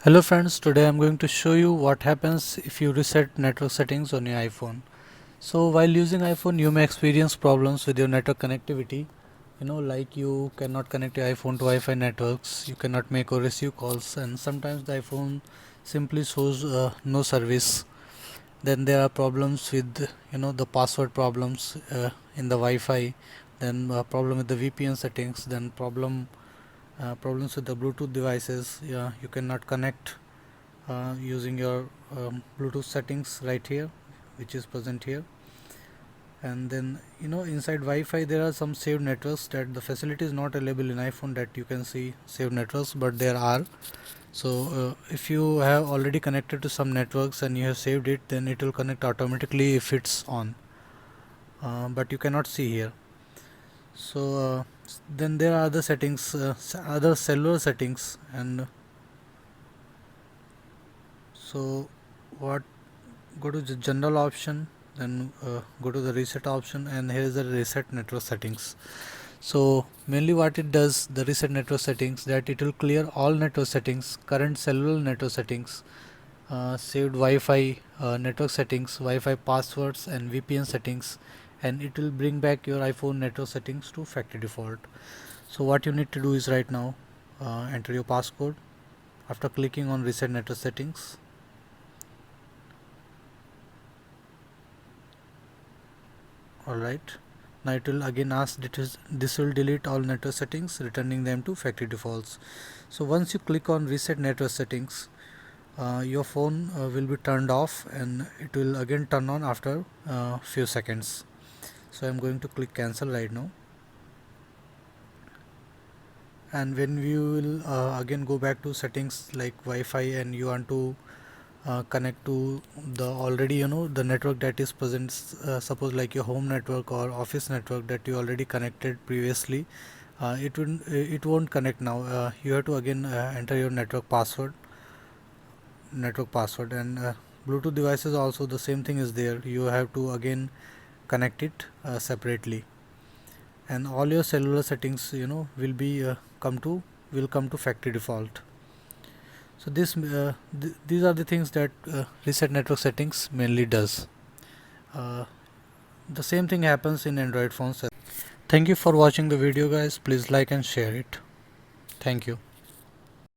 Hello friends, today I'm going to show you what happens if you reset network settings on your iPhone. So while using iPhone you may experience problems with your network connectivity. Like you cannot connect your iPhone to Wi-Fi networks, you cannot make or receive calls, and sometimes the iPhone simply shows no service. Then there are problems with the password problems in the Wi-Fi, then problem with the VPN settings, then problems with the Bluetooth devices. Yeah, you cannot connect using your Bluetooth settings right here, which is present here. And then inside Wi-Fi there are some saved networks that the facility is not available in iPhone, that you can see saved networks, but there are. So if you have already connected to some networks and you have saved it, then it will connect automatically if it's on, but you cannot see here. So then there are other settings, other cellular settings. And so what go to the general option, then go to the reset option, and here is the reset network settings. So mainly what it does, the reset network settings, that it will clear all network settings, current cellular network settings, saved Wi-Fi network settings, Wi-Fi passwords and VPN settings, and it will bring back your iPhone network settings to factory default. So what you need to do is right now enter your passcode after clicking on reset network settings. Alright, now it will again ask this will delete all network settings, returning them to factory defaults. So once you click on reset network settings, your phone will be turned off and it will again turn on after few seconds. So I'm going to click cancel right now, and when we will again go back to settings like Wi-Fi, and you want to connect to the already the network that is present, suppose like your home network or office network that you already connected previously, it won't connect now. You have to again enter your network password, and Bluetooth devices also the same thing is there. You have to again connect it separately, and all your cellular settings will be come to factory default. So these are the things that reset network settings mainly does. uh, the same thing happens in Android phones. Thank you for watching the video guys, please like and share it. Thank you.